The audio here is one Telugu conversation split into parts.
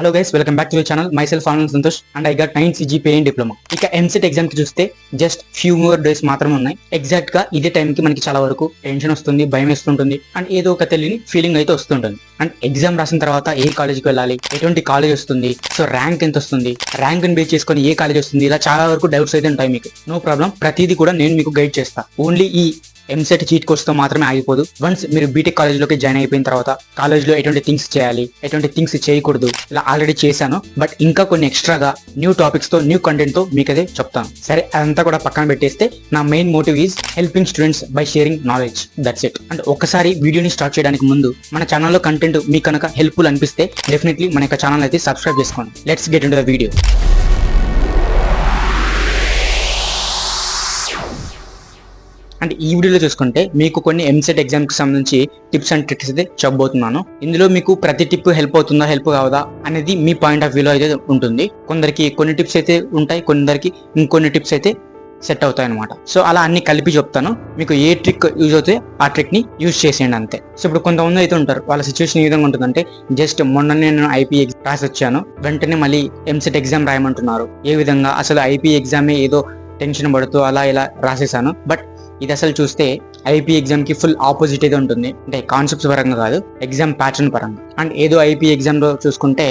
Hello guys, welcome back to the channel. My self Anand Santosh and I got 9 CGPA in diploma. ఇక ఎంసెట్ ఎగ్జామ్ కి చూస్తే జస్ట్ ఫ్యూ మోర్ డేస్ మాత్రమే ఉన్నాయి. ఎగ్జాక్ట్ గా ఇదే టైం కి మనకి చాలా వరకు టెన్షన్ వస్తుంది, భయం వేస్తుంటుంది అండ్ ఏదో ఒక తెలియని ఫీలింగ్ అయితే వస్తుంటుంది. అండ్ ఎగ్జామ్ రాసిన తర్వాత ఏ కాలేజ్కి వెళ్ళాలి, ఎటువంటి కాలేజ్ వస్తుంది, సో ర్యాంక్ ఎంత వస్తుంది, ర్యాంక్ ని బేస్ చేసుకొని ఏ కాలేజ్ వస్తుంది, ఇలా చాలా వరకు డౌట్స్ అయితే ఉంటాయి మీకు. నో ప్రాబ్లం, ప్రతిదీ కూడా నేను మీకు గైడ్ చేస్తా. ఓన్లీ ఈ ఎంసెట్ చీట్ కోర్స్ తో మాత్రమే ఆగిపోదు. వన్స్ మీరు బీటెక్ కాలేజ్ లోకి జాయిన్ అయిపోయిన తర్వాత కాలేజ్ లో ఎటువంటి థింగ్స్ చేయాలి, ఎటువంటి థింగ్స్ చేయకూడదు, ఇలా ఆల్రెడీ చేశాను. బట్ ఇంకా కొన్ని ఎక్స్ట్రాగా న్యూ టాపిక్స్ తో, న్యూ కంటెంట్ తో మీకదే చెప్తాను. సరే, అదంతా కూడా పక్కన పెట్టేస్తే నా main motive is helping students by sharing knowledge. That's it. And ఒక్కసారి వీడియోని స్టార్ట్ చేయడానికి ముందు మన ఛానల్లో కంటెంట్ మీకు కనుక హెల్ప్ఫుల్ అనిపిస్తే డెఫినెట్లీ మన యొక్క ఛానల్ అయితే సబ్స్క్రైబ్ చేసుకోండి. Let's get in to the video. And ఈ వీడియోలో చూసుకుంటే మీకు కొన్ని ఎంసెట్ ఎగ్జామ్ కి సంబంధించి టిప్స్ అండ్ ట్రిక్స్ అయితే చెప్పబోతున్నాను. ఇందులో మీకు ప్రతి టిప్ హెల్ప్ అవుతుందా, హెల్ప్ కావదా అనేది మీ పాయింట్ ఆఫ్ వ్యూలో అయితే ఉంటుంది. కొందరికి కొన్ని టిప్స్ అయితే ఉంటాయి, కొందరికి ఇంకొన్ని టిప్స్ అయితే సెట్ అవుతాయి అనమాట. సో అలా అన్ని కలిపి చెప్తాను. మీకు ఏ ట్రిక్ యూజ్ అవుతే ఆ ట్రిక్ ని యూజ్ చేసేయండి అంతే. సో ఇప్పుడు కొంతమంది అయితే ఉంటారు, వాళ్ళ సిచ్యువేషన్ ఏ విధంగా ఉంటుందంటే, జస్ట్ మొన్న నేను ఐపీ రాసి వచ్చాను, వెంటనే మళ్ళీ ఎంసెట్ ఎగ్జామ్ రాయమంటున్నారు. ఏ విధంగా, అసలు ఐపీ ఎగ్జామే ఏదో టెన్షన్ పడుతూ అలా ఇలా రాసేసాను. బట్ ఇది అసలు చూస్తే ఐపీ ఎగ్జామ్ కి ఫుల్ ఆపోజిట్ అయితే ఉంటుంది. అంటే కాన్సెప్ట్స్ పరంగా కాదు, ఎగ్జామ్ ప్యాటర్న్ పరంగా. అండ్ ఏదో ఐపీ ఎగ్జామ్ లో చూసుకుంటే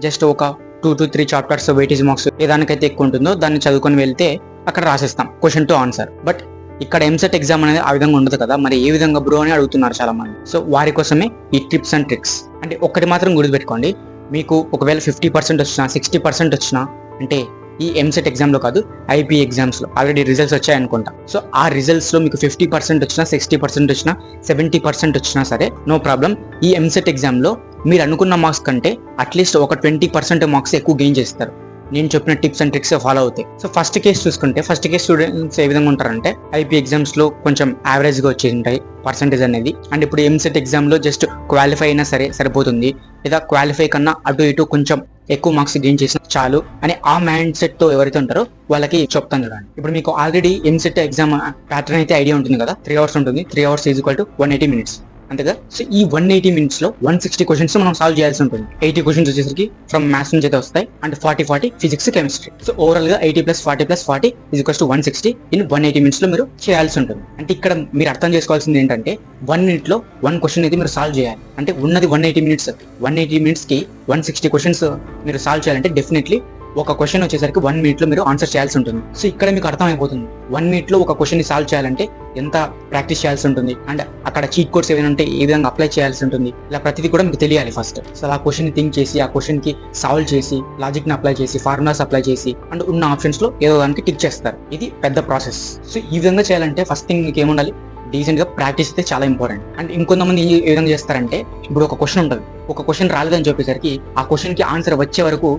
జస్ట్ ఒక 2 to 3 చాప్టర్స్ వెయిటేజ్ మార్క్స్ ఏదానికైతే ఎక్కువ ఉంటుందో దాన్ని చదువుకొని వెళ్తే అక్కడ రాసేస్తాం క్వశ్చన్ టు ఆన్సర్. బట్ ఇక్కడ ఎంసెట్ ఎగ్జామ్ అనేది ఆ విధంగా ఉండదు కదా, మరి ఏ విధంగా బ్రో అని అడుగుతున్నారు చాలా మంది. సో వారి కోసమే ఈ టిప్స్ అండ్ ట్రిక్స్. అంటే ఒక్కటి మాత్రం గుర్తుపెట్టుకోండి, మీకు ఒకవేళ 50% వచ్చినా 60% వచ్చినా, అంటే ఈ ఎంసెట్ ఎగ్జామ్ లో కాదు, ఐపీ ఎగ్జామ్స్ లో ఆల్రెడీ రిజల్ట్స్ వచ్చాయి అనుకుంటా. సో ఆ రిజల్ట్స్ లో మీకు 50% వచ్చినా, 60% వచ్చినా, 70% వచ్చినా సరే నో ప్రాబ్లం. ఈ ఎంసెట్ ఎగ్జామ్ లో మీరు అనుకున్న మార్క్స్ కంటే అట్లీస్ట్ ఒక 20% మార్క్స్ ఎక్కువ గెయిన్ చేస్తారు, నేను చెప్పిన టిప్స్ అండ్ ట్రిక్స్ ఫాలో అవుతాయి. సో ఫస్ట్ కేసు చూసుకుంటే, ఫస్ట్ కేసు స్టూడెంట్స్ ఏ విధంగా ఉంటారంటే, ఐపీ ఎగ్జామ్స్ లో కొంచెం యావరేజ్ గా వచ్చేసి ఉంటాయి పర్సెంటేజ్ అనేది. అండ్ ఇప్పుడు ఎంసెట్ ఎగ్జామ్ లో జస్ట్ క్వాలిఫై అయినా సరే సరిపోతుంది, లేదా క్వాలిఫై కన్నా అటు ఇటు కొంచెం ఎక్కువ మార్క్స్ గెయిన్ చేసిన చాలు అని ఆ మైండ్ సెట్ తో ఎవరైతే ఉంటారో వాళ్ళకి చెప్తాను చూడండి. ఇప్పుడు మీకు ఆల్రెడీ ఎంసెట్ ఎగ్జామ్ ప్యాటర్న్ అయితే ఐడియా ఉంటుంది కదా. 3 hours ఉంటుంది. 3 hours is equal to 180 minutes అంతేగా. సో ఈ 180 minutes లో 160 క్వశ్చన్స్ మనం సాల్వ్ చేయాల్సి ఉంటుంది. 80 క్వశ్చన్స్ వచ్చేసరికి ఫ్రమ్ మ్యాథ్స్ నుంచి అయితే వస్తాయి, and 40 physics, chemistry. So overall గా 80 + 40 + 40 is equals to 160 in 180 minutes లో మీరు చేయాల్సి ఉంటుంది. అంటే ఇక్కడ మీరు అర్థం చేసుకోవాల్సింది ఏంటంటే, 1 minute లో 1 క్వశ్చన్ అయితే మీరు సాల్వ్ చేయాలి. అంటే ఉన్నది 180 minutes. 180 minutes కి 160 క్వశ్చన్స్ మీరు సాల్వ్ చేయాలంటే డెఫినెట్లీ ఒక క్వశ్చన్ వచ్చేసరికి 1 minute లో మీరు ఆన్సర్ చేయాల్సి ఉంటుంది. సో ఇక్కడ మీకు అర్థమైపోతుంది 1 minute లో ఒక క్వశ్చన్ ని సాల్వ్ చేయాలంటే ఎంత ప్రాక్టీస్ చేయాల్సి ఉంటుంది, అండ్ అక్కడ చీట్ కోడ్స్ ఏమైనా ఉంటే ఏ విధంగా అప్లై చేయాల్సి ఉంటుంది, ఇలా ప్రతిదీ కూడా మీకు తెలియాలి ఫస్ట్. సో ఆ క్వశ్చన్ ని థింక్ చేసి, ఆ క్వశ్చన్ కి సాల్వ్ చేసి, లాజిక్ ని అప్లై చేసి, ఫార్ములాస్ అప్లై చేసి, అండ్ ఉన్న ఆప్షన్స్ లో ఏదో దానికి టిక్ చేస్తారు. ఇది పెద్ద ప్రాసెస్. సో ఈ విధంగా చేయాలంటే ఫస్ట్ థింగ్ మీకు ఏముండాలి, డీసెంట్ గా ప్రాక్టీస్ అయితే చాలా ఇంపార్టెంట్. అండ్ ఇంకొంతమంది ఏ విధంగా చేస్తారంటే, ఇప్పుడు ఒక క్వశ్చన్ ఉంటుంది, ఒక క్వశ్చన్ రాలేదని చెప్పేసరికి ఆ క్వశ్చన్ కి ఆన్సర్ వచ్చే వరకు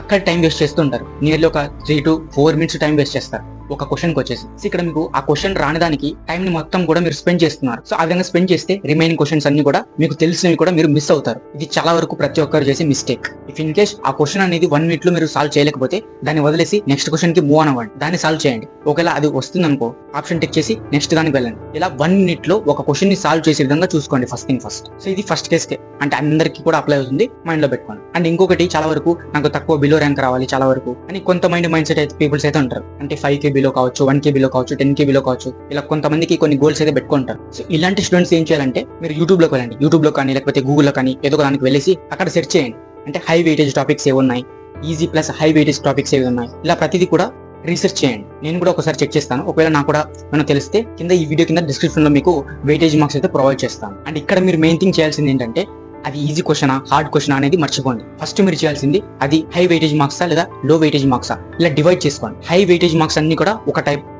అక్కడ టైం వేస్ట్ చేస్తుంటారు. నియర్లీ ఒక 3 to 4 minutes టైం వేస్ట్ చేస్తారు ఒక క్వశ్చన్ కి వచ్చేసి. సో ఇక్కడ మీకు ఆ క్వశ్చన్ రానిదానికి టైం ని మొత్తం కూడా మీరు స్పెండ్ చేస్తున్నారు. సో ఆ విధంగా స్పెండ్ చేస్తే రిమైనింగ్ క్వశ్చన్స్ అన్ని కూడా మీకు తెలిసినవి కూడా మీరు మిస్ అవుతారు. ఇది చాలా వరకు ప్రతి ఒక్కరు చేసే మిస్టేక్. ఇఫ్ ఇన్ కేస్ ఆ క్వశ్చన్ అనేది 1 minute లో మీరు సాల్వ్ చేయలేకపోతే దాన్ని వదిలేసి నెక్స్ట్ క్వశ్చన్ కి మూవ్ అవ్వండి, దాన్ని సాల్వ్ చేయండి. ఒకవేళ అది వస్తుంది అనుకో, ఆప్షన్ టిక్ చేసి నెక్స్ట్ దానికి వెళ్ళండి. ఇలా 1 minute లో ఒక క్వశ్చన్ ని సాల్వ్ చేసే విధంగా చూసుకోండి ఫస్ట్ థింగ్ ఫస్ట్. సో ఇది ఫస్ట్ కేసుకే, అంటే అందరికీ కూడా అప్లై అవుతుంది, మైండ్ లో పెట్టుకోండి. అండ్ ఇంకొకటి, చాలా వరకు నాకు తక్కువ బిలో ర్యాంక్ రావాలి చాలా వరకు అని కొంత మైండ్ సెట్ అయితే పీపుల్స్ అయితే ఉంటారు. అంటే 5K బిలో కావచ్చు, 1K బిలో కావచ్చు, 10K బిలో కావచ్చు, ఇలా కొంతమందికి కొన్ని గోల్స్ అయితే పెట్టుకుంటారు. సో ఇలాంటి స్టూడెంట్స్ ఏం చేయాలంటే, మీరు యూట్యూబ్ లోకి వెళ్ళండి. యూట్యూబ్ లో కానీ లేకపోతే గూగుల్ లో కానీ ఏదో దానికి వెళ్ళేసి అక్కడ సెర్చ్ చేయండి. అంటే హై వెయిటేజ్ టాపిక్స్ ఏవి ఉన్నాయి, easy plus high weightage topics ఏవి ఉన్నాయి, ఇలా ప్రతిదీ కూడా రీసెర్చ్ చేయండి. నేను కూడా ఒకసారి చెక్ చేస్తాను. ఒకవేళ నాకు కూడా మనం తెలిస్తే కింద ఈ వీడియో కింద డిస్క్రిప్షన్ లో మీకు వెయిటేజ్ మార్క్స్ అయితే ప్రొవైడ్ చేస్తాను. అండ్ ఇక్కడ మీరు మెయిన్ థింగ్ చేయాల్సింది ఏంటంటే, అది ఈజీ క్వశ్చనా హార్డ్ క్వశ్చన్ అనేది మర్చిపోండి. ఫస్ట్ మీరు చేయాల్సింది అది హై వెయిటేజ్ మార్క్సా లేదా లో వెయిటేజ్ మార్క్సా, ఇలా డివైడ్ చేసుకోండి. హై వెయిటేజ్ మార్క్స్ అన్ని కూడా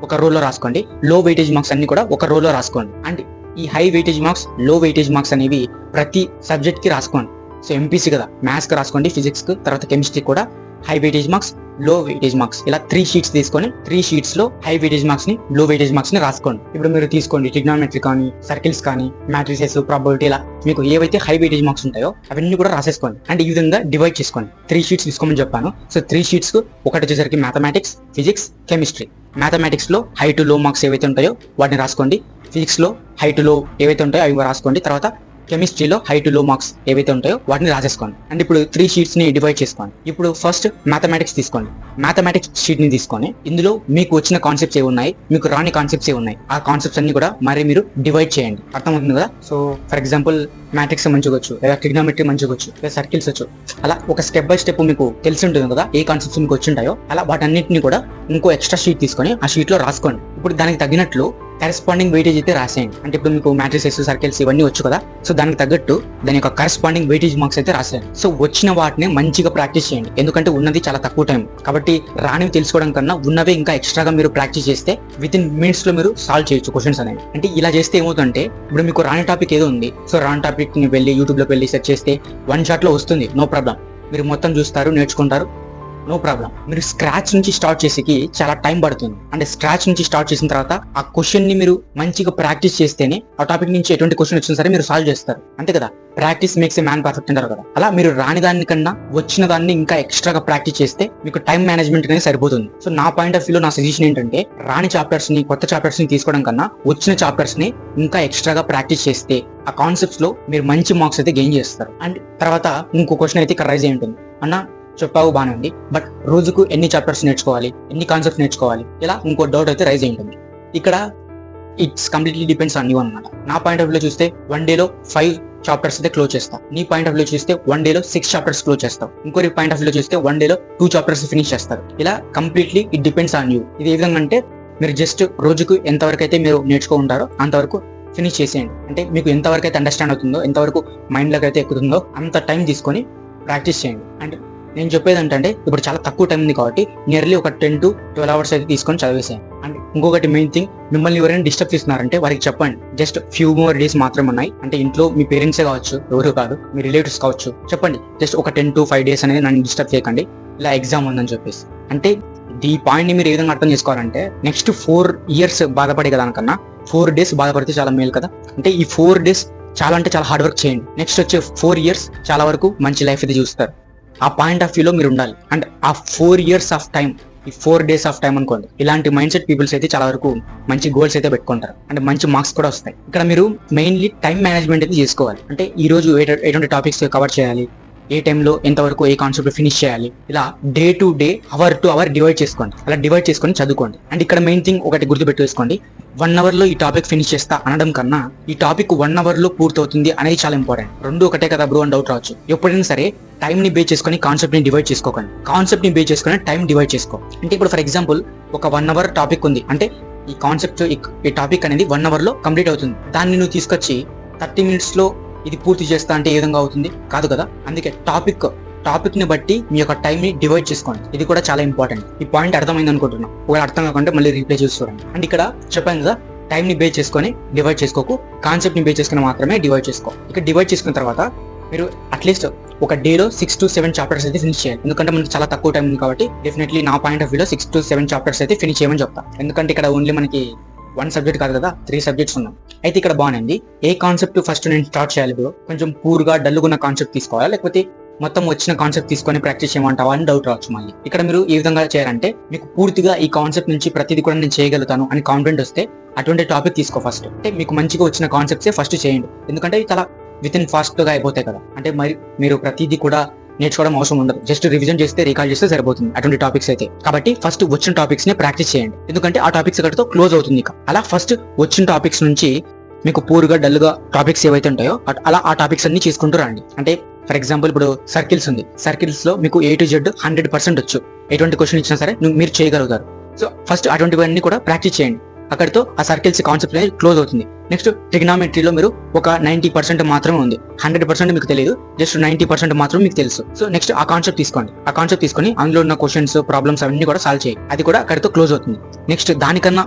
ఒక రోలో రాసుకోండి, లో వెయిటేజ్ మార్క్స్ అన్ని కూడా ఒక రోలో రాసుకోండి. అండ్ ఈ హై వెయిటేజ్ మార్క్స్, లో వెయిటేజ్ మార్క్స్ అనేవి ప్రతి సబ్జెక్ట్ కి రాసుకోండి. సో ఎంపీసీ కదా, మ్యాథ్స్ కి రాసుకోండి, ఫిజిక్స్ కి, తర్వాత కెమిస్ట్రీ కూడా హై వెయిటేజ్ మార్క్స్, లో వెయిటేజ్ మార్క్స్, ఇలా 3 sheets తీసుకొని 3 sheets లో హై వెయిటేజ్ మార్క్స్ ని, లో వెయిటేజ్ మార్క్స్ ని రాసుకోండి. ఇప్పుడు మీరు తీసుకోండి ట్రిగ్నోమెట్రీ కానీ, సర్కిల్స్ కానీ, మ్యాట్రిసెస్, ప్రాబబిలిటీ, ఇలా మీకు ఏవైతే హై వెయిటేజ్ మార్క్స్ ఉంటాయో అవన్నీ కూడా రాసేసుకోండి. అండ్ ఈ విధంగా డివైడ్ చేసుకోండి. 3 sheets తీసుకోమని చెప్పాను. సో 3 sheets కు ఒకటి వచ్చేసరికి మ్యాథమెటిక్స్, ఫిజిక్స్, కెమిస్ట్రీ. మ్యాథమెటిక్స్ లో హై టు లో మార్క్స్ ఏవైతే ఉంటాయో వాటిని రాసుకోండి. ఫిజిక్స్ లో హై టు లో ఏవైతే ఉంటాయో అవి రాసుకోండి. తర్వాత కెమిస్ట్రీలో హై టు లో మార్క్స్ ఏవైతే ఉంటాయో వాటిని రాసేసుకోండి. అండ్ ఇప్పుడు 3 షీట్స్ ని డివైడ్ చేసుకోండి. ఇప్పుడు ఫస్ట్ మ్యాథమెటిక్స్ తీసుకోండి. మ్యాథమెటిక్స్ షీట్ ని తీసుకొని ఇందులో మీకు వచ్చిన కాన్సెప్ట్స్ ఏ ఉన్నాయి, మీకు రాని కాన్సెప్ట్స్ ఏ ఉన్నాయి, ఆ కాన్సెప్ట్స్ అన్ని కూడా మరి మీరు డివైడ్ చేయండి. అర్థమవుతుంది కదా? సో ఫర్ ఎగ్జాంపుల్ మ్యాట్రిక్స్ మంచిగా వచ్చు, లేదా ట్రిగ్నోమెట్రీ మంచిగా వచ్చు, లేదా సర్కిల్స్ వచ్చు. అలా ఒక స్టెప్ బై స్టెప్ మీకు తెలిసి ఉంటుంది కదా ఏ కాన్సెప్ట్స్ మీకు వచ్చి ఉంటాయో. అలా వాటన్నిటిని కూడా ఇంకో ఎక్స్ట్రా షీట్ తీసుకొని ఆ షీట్ లో రాసుకోండి. ఇప్పుడు దానికి తగినట్లు కరెస్పాండింగ్ వెయిటేజ్ అయితే రాసేయండి. అంటే ఇప్పుడు మీకు మ్యాట్రిసెస్, సర్కిల్స్ ఇవన్నీ వచ్చు కదా, సో దానికి తగ్గట్టు దాని యొక్క కరెస్పాండింగ్ వెయిటేజ్ మార్క్స్ అయితే రాసేయండి. సో వచ్చిన వాటిని మంచిగా ప్రాక్టీస్ చేయండి. ఎందుకంటే ఉన్నది చాలా తక్కువ టైం కాబట్టి రానివి తెలుసుకోవడం కన్నా ఉన్నవే ఇంకా ఎక్స్ట్రాగా మీరు ప్రాక్టీస్ చేస్తే విత్ ఇన్ మినిట్స్ లో మీరు సాల్వ్ చేయొచ్చు క్వశ్చన్స్ అనేవి. అంటే ఇలా చేస్తే ఏమవుతుందంటే ఇప్పుడు మీకు రాని టాపిక్ ఏదో ఉంది, సో రాని టాపిక్ ని వెళ్ళి యూట్యూబ్ లోకి వెళ్ళి సెర్చ్ చేస్తే 1 షాట్ లో వస్తుంది, నో ప్రాబ్లం. మీరు మొత్తం చూస్తారు, నేర్చుకుంటారు, నో ప్రాబ్లం. మీరు స్క్రాచ్ నుంచి స్టార్ట్ చేసేకి చాలా టైం పడుతుంది. అంటే స్క్రాచ్ నుంచి స్టార్ట్ చేసిన తర్వాత ఆ క్వశ్చన్ ని మీరు మంచిగా ప్రాక్టీస్ చేస్తేనే ఆ టాపిక్ నుంచి ఎటువంటి క్వశ్చన్ వచ్చినా సరే మీరు సాల్వ్ చేస్తారు. అంతే కదా, practice makes a man perfect అంటారు కదా. అలా మీరు రాని దానికన్నా వచ్చిన దాన్ని ఇంకా ఎక్స్ట్రాగా ప్రాక్టీస్ చేస్తే మీకు టైం మేనేజ్మెంట్ అనేది సరిపోతుంది. సో నా పాయింట్ ఆఫ్ వ్యూలో నా సజెషన్ ఏంటంటే రాని చాప్టర్స్ ని, కొత్త చాప్టర్స్ ని తీసుకోవడం కన్నా వచ్చిన చాప్టర్స్ ని ఇంకా ఎక్స్ట్రాగా ప్రాక్టీస్ చేస్తే ఆ కాన్సెప్ట్స్ లో మీరు మంచి మార్క్స్ అయితే గెయిన్ చేస్తారు. అండ్ తర్వాత ఇంకో క్వశ్చన్ అయితే ఇక్కడ రైజ్ అయి ఉంటుంది, అన్న చెప్పావు బానే ఉంది, బట్ రోజుకు ఎన్ని చాప్టర్స్ నేర్చుకోవాలి, ఎన్ని కాన్సెప్ట్స్ నేర్చుకోవాలి, ఇలా ఇంకో డౌట్ అయితే రైజ్ అయి ఉంటుంది. ఇక్కడ it's completely depends on you అన్నమాట. నా పాయింట్ ఆఫ్ వ్యూలో చూస్తే 1 డేలో 5 చాప్టర్స్ అయితే క్లోజ్ చేస్తాం. నీ పాయింట్ ఆఫ్ వ్యూ చూస్తే 1 డేలో 6 చాప్టర్స్ క్లోజ్ చేస్తాం. ఇంకోరి పాయింట్ ఆఫ్ వ్యూ చూస్తే 1 డేలో 2 చాప్టర్స్ ఫినిష్ చేస్తారు. ఇలా completely it depends on you. ఇది ఏ విధంగా అంటే మీరు జస్ట్ రోజుకు ఎంతవరకు అయితే మీరు నేర్చుకుంటారో అంతవరకు ఫినిష్ చేసేయండి. అంటే మీకు ఎంతవరకు అయితే అండర్స్టాండ్ అవుతుందో, ఎంతవరకు మైండ్లోకి అయితే ఎక్కుతుందో అంత టైం తీసుకొని ప్రాక్టీస్ చేయండి. అండ్ నేను చెప్పేది అంటే ఇప్పుడు చాలా తక్కువ టైం ఉంది కాబట్టి నియర్లీ ఒక 10 to 12 అవర్స్ అయితే తీసుకొని చదివేసాను. అండ్ ఇంకొకటి మెయిన్ థింగ్, మిమ్మల్ని ఎవరైనా డిస్టర్బ్ చేస్తున్నారంటే వారికి చెప్పండి, జస్ట్ ఫ్యూ మోర్ డేస్ మాత్రమే ఉన్నాయి. అంటే ఇంట్లో మీ పేరెంట్సే కావచ్చు, ఎవరు కాదు, మీ రిలేటివ్స్ కావచ్చు, చెప్పండి జస్ట్ ఒక 10 to 5 days అనేది నన్ను డిస్టర్బ్ చేయకండి, ఇలా ఎగ్జామ్ ఉందని చెప్పేసి. అంటే ఈ పాయింట్ ని మీరు ఏ విధంగా అర్థం చేసుకోవాలంటే నెక్స్ట్ 4 years బాధపడే దానికన్నా 4 days బాధపడితే చాలా మేలు కదా. అంటే ఈ 4 days చాలా అంటే చాలా హార్డ్ వర్క్ చేయండి. నెక్స్ట్ వచ్చే 4 years చాలా వరకు మంచి లైఫ్ అయితే చూస్తారు. ఆ పాయింట్ ఆఫ్ వ్యూలో మీరు ఉండాలి. అండ్ ఆ 4 years ఆఫ్ టైం, ఈ 4 days ఆఫ్ టైం అనుకోండి. ఇలాంటి మైండ్ సెట్ పీపుల్స్ అయితే చాలా వరకు మంచి గోల్స్ అయితే పెట్టుకుంటారు. అంటే మంచి మార్క్స్ కూడా వస్తాయి. ఇక్కడ మీరు మెయిన్లీ టైం మేనేజ్మెంట్ అయితే చేసుకోవాలి. అంటే ఈ రోజు ఎటువంటి టాపిక్స్ కవర్ చేయాలి, ఏ టైంలో ఎంతవరకు ఏ కాన్సెప్ట్ ఫినిష్ చేయాలి, ఇలా day to day, hour to hour divide చేసుకోండి. అలా డివైడ్ చేసుకొని చదువుకోండి. అండ్ ఇక్కడ మెయిన్ థింగ్ ఒకటి గుర్తుపెట్టుకోండి, 1 hour లో ఈ టాపిక్ ఫినిష్ చేస్తా అనడం కన్నా ఈ టాపిక్ 1 hour లో పూర్తవుతుంది అనేది చాలా ఇంపార్టెంట్. రెండు ఒకటే కదా బ్రో అని డౌట్ రావచ్చు. ఎప్పుడైనా సరే టైం ని బేస్ చేసుకొని కాన్సెప్ట్ ని డివైడ్ చేసుకోకండి. కాన్సెప్ట్ ని బేస్ చేసుకొని టైం డివైడ్ చేసుకో. అంటే ఇప్పుడు ఫర్ ఎగ్జాంపుల్ ఒక 1 hour టాపిక్ ఉంది అంటే ఈ కాన్సెప్ట్, ఈ టాపిక్ అనేది 1 hour లో కంప్లీట్ అవుతుంది. దాన్ని నువ్వు తీసుకొచ్చి 30 minutes లో ఇది పూర్తి చేస్తా అంటే ఏ విధంగా అవుతుంది? కాదు కదా. అందుకే టాపిక్ ని బట్టి మీ యొక్క టైం ని డివైడ్ చేసుకోండి. ఇది కూడా చాలా ఇంపార్టెంట్. ఈ పాయింట్ అర్థమైంది అనుకుంటున్నాను. ఒకవేళ అర్థం కాకుంటే మళ్ళీ రీప్లే చేసి చూడండి. అండ్ ఇక్కడ చెప్పాను కదా, టైం ని బేస్ చేసుకొని డివైడ్ చేసుకోకు, కాన్సెప్ట్ ని బేస్ చేసుకుని మాత్రమే డివైడ్ చేసుకో. ఇక్కడ డివైడ్ చేసుకున్న తర్వాత మీరు అట్లీస్ట్ ఒక డేలో 6 to 7 చాప్టర్స్ అయితే ఫినిష్ చేయాలి. ఎందుకంటే మనకి చాలా తక్కువ టైం ఉంది కాబట్టి డెఫినెట్లీ నా పాయింట్ ఆఫ్ వ్యూలో 6 to 7 చాప్టర్స్ అయితే ఫినిష్ చేయమని చెప్తా. ఎందుకంటే ఇక్కడ ఓన్లీ మనకి 1 సబ్జెక్ట్ కాదు కదా, 3 subjects ఉన్నాయి. అయితే ఇక్కడ బాగుంది. ఏ కాన్సెప్ట్ ఫస్ట్ నేను స్టార్ట్ చేయాలి బ్రో? కొంచెం పూర్గా డల్లుగున్న కాన్సెప్ట్ తీసుకోవాలా, లేకపోతే మొత్తం వచ్చిన కాన్సెప్ట్ తీసుకొని ప్రాక్టీస్ చేయమంటావా అని డౌట్ రావచ్చు మళ్ళీ. ఇక్కడ మీరు ఏ విధంగా చేయాలంటే మీకు పూర్తిగా ఈ కాన్సెప్ట్ నుంచి ప్రతిదీ కూడా నేను చేయగలుగుతాను అని కాన్ఫిడెంట్ వస్తే అటువంటి టాపిక్ తీసుకో ఫస్ట్. అంటే మీకు మంచిగా వచ్చిన కాన్సెప్ట్సే ఫస్ట్ చేయండి. ఎందుకంటే చాలా విత్ ఇన్ ఫాస్ట్గా అయిపోతాయి కదా. అంటే మరి మీరు ప్రతిదీ కూడా నేర్చుకోవడం అవసరం ఉండదు. జస్ట్ రివిజన్ చేస్తే, రికాల్ చేస్తే సరిపోతుంది అటువంటి టాపిక్స్ అయితే. కాబట్టి ఫస్ట్ వచ్చిన టాపిక్స్ ని ప్రాక్టీస్ చేయండి. ఎందుకంటే ఆ టాపిక్స్ అక్కడితో క్లోజ్ అవుతుంది. అలా ఫస్ట్ వచ్చిన టాపిక్స్ నుంచి మీకు పూర్గా డల్గా టాపిక్స్ ఏవైతే ఉంటాయో అలా ఆ టాపిక్స్ అన్ని చేసుకుంటూ రండి. అంటే ఫర్ ఎగ్జాంపుల్ ఇప్పుడు సర్కిల్స్ ఉంది. సర్కిల్స్ లో మీకు A to Z 100% వచ్చు. ఎటువంటి క్వశ్చన్ ఇచ్చినా సరే మీరు చేయగలుగుతారు. సో ఫస్ట్ అటువంటివన్నీ కూడా ప్రాక్టీస్ చేయండి. అక్కడితో ఆ సర్కిల్స్ కాన్సెప్ట్ అనేది క్లోజ్ అవుతుంది. నెక్స్ట్ ట్రిగ్నామెట్రీలో మీరు ఒక 90% మాత్రమే ఉంది. 100% మీకు తెలియదు, జస్ట్ 90% మాత్రం మీకు తెలుసు. సో నెక్స్ట్ ఆ కాన్సెప్ట్ తీసుకోండి. ఆ కాన్సెప్ట్ తీసుకొని అందులో ఉన్న క్వశ్చన్స్, ప్రాబ్లమ్స్ అవన్నీ కూడా సాల్వ్ చేయండి. అది కూడా అక్కడితో క్లోజ్ అవుతుంది. నెక్స్ట్ దానికన్నా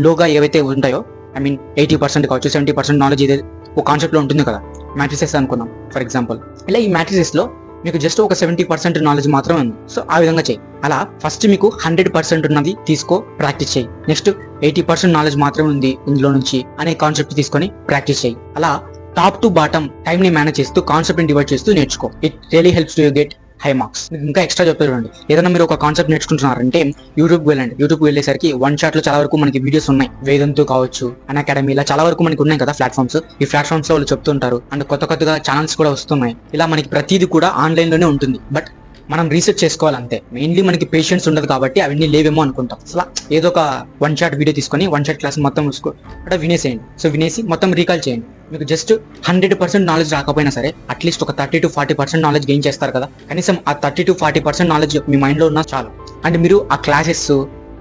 లోగా ఏవైతే ఉంటాయో, ఐ మీన్ 80% కావచ్చు, 70% నాలెడ్జ్ ఇదే ఒక కాన్సెప్ట్ లో ఉంటుంది కదా. మ్యాట్రిసెస్ అనుకున్నాం ఫర్ ఎగ్జాంపుల్. ఇలా ఈ మ్యాట్రిసెస్ లో మీకు జస్ట్ ఒక 70% నాలెడ్జ్ మాత్రమే ఉంది. సో ఆ విధంగా చేయి. అలా ఫస్ట్ మీకు 100% ఉన్నది తీసుకో, ప్రాక్టీస్ చేయి. నెక్స్ట్ 80% నాలెడ్జ్ మాత్రమే ఉంది ఇందులో నుంచి అనే కాన్సెప్ట్ తీసుకొని ప్రాక్టీస్ చేయి. అలా టాప్ టు బాటమ్ టైం ని మేనేజ్ చేస్తూ, కాన్సెప్ట్ ని డివైడ్ చేస్తూ నేర్చుకో. It really helps to get high marks. ఇంకా ఎక్స్ట్రా చెప్తారు చూడండి, ఏదైనా మీరు ఒక కాన్సెప్ట్ నేర్చుకుంటున్నారంటే యూట్యూబ్కి వెళ్ళండి. యూట్యూబ్కి వెళ్ళేసరికి వన్ షాట్ లో చాలా వరకు మనకి వీడియోస్ ఉన్నాయి. వేదంతో కావచ్చు, అన్ అకాడమీ, ఇలా చాలా వరకు మనకి ఉన్నాయి కదా ప్లాట్ఫామ్స్. ఈ ప్లాట్ఫామ్స్ లో వాళ్ళు చెప్తుంటారు అండ్ కొత్తగా ఛానల్స్ కూడా వస్తున్నాయి. ఇలా మనకి ప్రతిదీ కూడా ఆన్లైన్ లోనే ఉంటుంది. బట్ మనం రీసెర్చ్ చేసుకోవాలి అంతే. మెయిన్లీ మనకి పేషెన్స్ ఉండదు కాబట్టి అవన్నీ లేవేమో అనుకుంటాం. అసలు ఏదో ఒక వన్ షాట్ వీడియో తీసుకొని వన్ షాట్ క్లాస్ మొత్తం అంటే వినేసేయండి. సో వినేసి మొత్తం రీకాల్ చేయండి. మీకు జస్ట్ 100% నాలెడ్జ్ రాకపోయినా సరే అట్లీస్ట్ ఒక 30 to 40% నాలెడ్జ్ గెయిన్ చేస్తారు కదా. కనీసం ఆ 30 to 40% నాలెడ్జ్ మీ మైండ్లో ఉన్నా చాలు. అండ్ మీరు ఆ క్లాసెస్,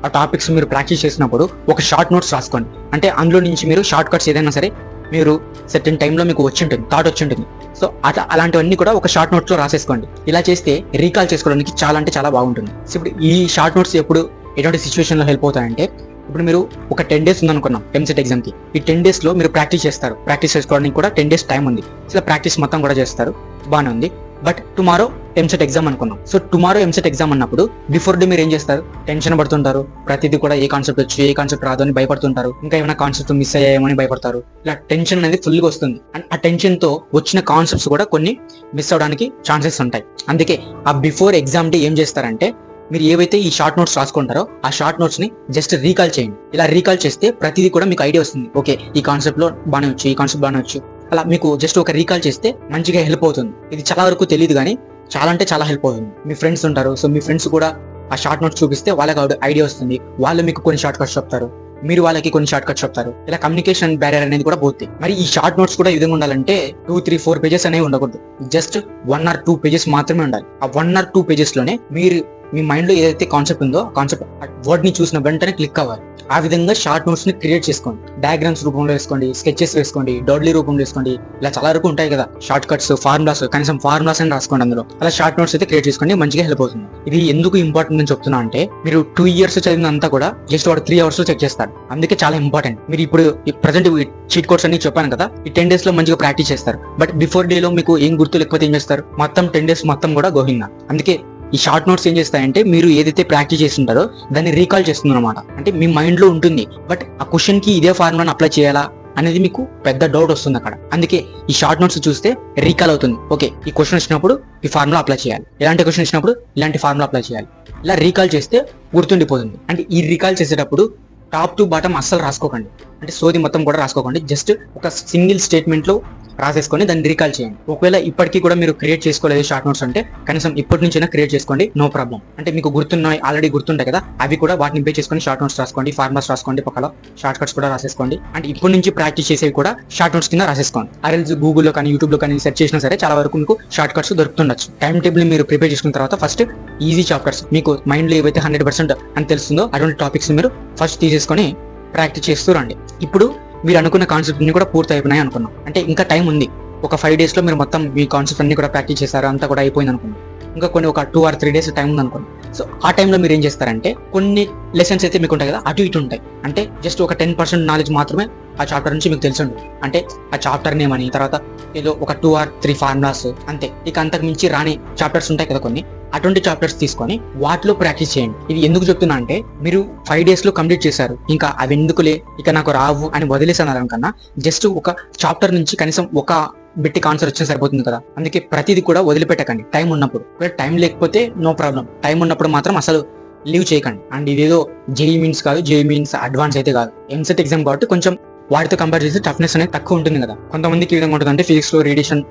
ఆ టాపిక్స్ మీరు ప్రాక్టీస్ చేసినప్పుడు ఒక షార్ట్ నోట్స్ రాసుకోండి. అంటే అందులో నుంచి మీరు షార్ట్ కట్స్ ఏదైనా సరే మీరు సెర్టన్ టైంలో మీకు వచ్చి ఉంటుంది, థాట్ వచ్చి ఉంటుంది. సో అలాంటివన్నీ కూడా ఒక షార్ట్ నోట్స్లో రాసేసుకోండి. ఇలా చేస్తే రీకాల్ చేసుకోవడానికి చాలా అంటే చాలా బాగుంటుంది. సో ఇప్పుడు ఈ షార్ట్ నోట్స్ ఎప్పుడు ఎటువంటి సిచ్యువేషన్లో హెల్ప్ అవుతాయంటే, ఇప్పుడు మీరు ఒక 10 days ఉందనుకున్నాం ఎంసెట్ ఎగ్జామ్కి. ఈ 10 days లో మీరు ప్రాక్టీస్ చేస్తారు. ప్రాక్టీస్ చేసుకోవడానికి కూడా 10 days టైం ఉంది. సో ప్రాక్టీస్ మొత్తం కూడా చేస్తారు, బాగానే ఉంది. బట్ టుమారో ఎంసెట్ ఎగ్జామ్ అనుకున్నాం. సో టుమారో ఎంసెట్ ఎగ్జామ్ అన్నప్పుడు బిఫోర్ డే మీరు ఏం చేస్తారు? టెన్షన్ పడుతుంటారు. ప్రతిదీ కూడా ఏ కాన్సెప్ట్ వచ్చి ఏ కాన్సెప్ట్ రాదు అని భయపడుతుంటారు. ఇంకా ఏమైనా కాన్సెప్ట్ మిస్ అయ్యాయేమో అని భయపడతారు. ఇలా టెన్షన్ అనేది ఫుల్గా వస్తుంది. అండ్ ఆ టెన్షన్ తో వచ్చిన కాన్సెప్ట్స్ కూడా కొన్ని మిస్ అవడానికి ఛాన్సెస్ ఉంటాయి. అందుకే ఆ బిఫోర్ ఎగ్జామ్ డే ఏం చేస్తారంటే, మీరు ఏవైతే ఈ షార్ట్ నోట్స్ రాసుకుంటారో ఆ షార్ట్ నోట్స్ ని జస్ట్ రీకాల్ చేయండి. ఇలా రీకాల్ చేస్తే ప్రతిదీ కూడా మీకు ఐడియా వస్తుంది. ఓకే, ఈ కాన్సెప్ట్ లో బాగానే వచ్చు, ఈ కాన్సెప్ట్ బాగానే వచ్చు. అలా మీకు జస్ట్ ఒక రీకాల్ చేస్తే మంచిగా హెల్ప్ అవుతుంది. ఇది చాలా వరకు తెలియదు కానీ చాలా అంటే చాలా హెల్ప్ అవుతుంది. మీ ఫ్రెండ్స్ ఉంటారు, సో మీ ఫ్రెండ్స్ కూడా ఆ షార్ట్ నోట్స్ చూపిస్తే వాళ్ళకి ఐడియా వస్తుంది. వాళ్ళు మీకు కొన్ని షార్ట్ కట్స్ చెప్తారు, మీరు వాళ్ళకి కొన్ని షార్ట్ కట్స్ చెప్తారు. ఇలా కమ్యూనికేషన్ బ్యారియర్ అనేది కూడా పోతుంది. మరి ఈ షార్ట్ నోట్స్ కూడా ఈ విధంగా ఉండాలంటే 2, 3, 4 pages అనేవి ఉండకూడదు. జస్ట్ 1 or 2 pages మాత్రమే ఉండాలి. ఆ 1 or 2 pages లోనే మీరు మీ మైండ్ లో ఏదైతే కాన్సెప్ట్ ఉందో ఆ కాన్సెప్ట్ వర్డ్ ని చూసిన వెంటనే క్లిక్ అవ్వాలి. ఆ విధంగా షార్ట్ నోట్స్ ని క్రియేట్ చేసుకోండి. డయాగ్రామ్స్ రూపంలో వేసుకోండి, స్కెచెస్ వేసుకోండి, డోడ్లీ రూపంలో వేసుకోండి. ఇలా చాలా వరకు ఉంటాయి కదా షార్ట్ కట్స్, ఫార్ములాస్, కనీసం ఫార్ములాస్ అని రాసుకోండి అందులో. అలా షార్ట్ నోట్స్ అయితే క్రియేట్ చేసుకోండి, మంచిగా హెల్ప్ అవుతుంది. ఇది ఎందుకు ఇంపార్టెంట్ అని చెప్తున్నా అంటే, మీరు 2 years చదివినంతా కూడా జస్ట్ వాడు 3 hours లో చెక్ చేస్తాడు. అందుకే చాలా ఇంపార్టెంట్. మీరు ఇప్పుడు ప్రజెంట్ చీట్ కోడ్స్ అన్ని చెప్పాను కదా, ఈ 10 days లో మంచిగా ప్రాక్టీస్ చేస్తారు. బట్ బిఫోర్ డే లో మీకు ఏం గుర్తు లేకపోతే ఏం చేస్తారు? మొత్తం 10 days మొత్తం కూడా గోహిందా. అందుకే ఈ షార్ట్ నోట్స్ ఏం చేస్తాయంటే, మీరు ఏదైతే ప్రాక్టీస్ చేస్తుంటారో దాన్ని రీకాల్ చేస్తుంది అనమాట. అంటే మీ మైండ్ లో ఉంటుంది, బట్ ఆ క్వశ్చన్ కి ఇదే ఫార్ములాని అప్లై చేయాలా అనేది మీకు పెద్ద డౌట్ వస్తుంది అక్కడ. అందుకే ఈ షార్ట్ నోట్స్ చూస్తే రీకాల్ అవుతుంది. ఓకే, ఈ క్వశ్చన్ వచ్చినప్పుడు ఈ ఫార్ములా అప్లై చేయాలి, ఇలాంటి క్వశ్చన్ వచ్చినప్పుడు ఇలాంటి ఫార్ములా అప్లై చేయాలి. ఇలా రీకాల్ చేస్తే గుర్తుండిపోతుంది. అంటే ఈ రీకాల్ చేసేటప్పుడు టాప్ టు బాటమ్ అస్సలు రాసుకోకండి. అంటే సోది మొత్తం కూడా రాసుకోకండి. జస్ట్ ఒక సింగిల్ స్టేట్మెంట్ లో రాసేసుకొని దాన్ని రీకాల్ చేయండి. ఒకవేళ ఇప్పటికీ కూడా మీరు క్రియేట్ చేసుకోలేదు షార్ట్ నోట్స్ అంటే కనీసం ఇప్పటి నుంచైనా క్రియేట్ చేసుకోండి, నో ప్రాబ్లం. అంటే మీకు గుర్తున్నాయి, ఆల్రెడీ గుర్తుంటాయి కదా, అవి కూడా వాటిని పే చేసుకొని షార్ట్ నోట్స్ రాసుకోండి, ఫార్ములాస్ రాసుకోండి, పక్కన షార్ట్ కట్స్ కూడా రాసేసుకోండి. అండ్ ఇప్పటి నుంచి ప్రాక్టీస్ చేసేవి కూడా షార్ట్ నోట్స్ కింద రాసేసుకోండి. ఆర్ఎల్స్ గూగుల్లో కానీ యూట్యూబ్ లో కానీ సెర్చ్ చేసినా సరే చాలా వరకు మీకు షార్ట్ కట్స్ దొరుకుతుండొచ్చు. టైం టేబుల్ మీరు ప్రిపేర్ చేసుకున్న తర్వాత ఫస్ట్ ఈజీ చాప్టర్స్, మీకు మైండ్ లో ఏవైతే 100% అని తెలుస్తుందో అటువంటి టాపిక్స్ మీరు ఫస్ట్ తీసేసుకొని ప్రాక్టీస్ చేస్తూ రండి. ఇప్పుడు మీరు అనుకున్న కాన్సెప్ట్ ని కూడా పూర్తి అయిపోయినాయి అనుకున్నాం అంటే ఇంకా టైం ఉంది. ఒక 5 days లో మీరు మొత్తం మీ కాన్సెప్ట్ అన్ని కూడా ప్రాక్టీస్ చేశారు, అంతా కూడా అయిపోయింది అనుకున్నాం. ఇంకా కొన్ని ఒక 2 or 3 days టైం ఉంది అనుకోండి. సో ఆ టైంలో మీరు ఏం చేస్తారంటే, కొన్ని లెసన్స్ అయితే మీకు ఉంటాయి కదా, అటు ఇటు ఉంటాయి. అంటే జస్ట్ ఒక 10% నాలెడ్జ్ మాత్రమే ఆ చాప్టర్ నుంచి మీకు తెలిసి ఉంటుంది. అంటే ఆ చాప్టర్ నేమ్ అని, తర్వాత ఏదో ఒక 2 or 3 ఫార్ములాస్ అంతే. ఇక అంతకు మించి రాని చాప్టర్స్ ఉంటాయి కదా కొన్ని, అటువంటి చాప్టర్స్ తీసుకొని వాటిలో ప్రాక్టీస్ చేయండి. ఇది ఎందుకు చెప్తున్నా అంటే, మీరు 5 days లో కంప్లీట్ చేశారు, ఇంకా అవి ఎందుకులే ఇక నాకు రావు అని వదిలేసాను కన్నా జస్ట్ ఒక చాప్టర్ నుంచి కనీసం ఒక బిట్టికి ఆన్సర్ వచ్చినా సరిపోతుంది కదా. అందుకే ప్రతిదీ కూడా వదిలిపెట్టకండి టైం ఉన్నప్పుడు. టైం లేకపోతే నో ప్రాబ్లం, టైం ఉన్నప్పుడు మాత్రం అసలు లీవ్ చేయకండి. అండ్ ఇదేదో జేఈ మీన్స్ కాదు, జేఈ మీన్స్ అడ్వాన్స్ అయితే కాదు, ఎంసెట్ ఎగ్జామ్ కాబట్టి కొంచెం వాటితో కంపేర్ చేస్తే టఫ్నెస్ అనేది తక్కువ ఉంటుంది కదా. కొంతమందికి ఈ విధంగా ఉంటుంది అంటే, ఫిజిక్స్ లో రేడియేషన్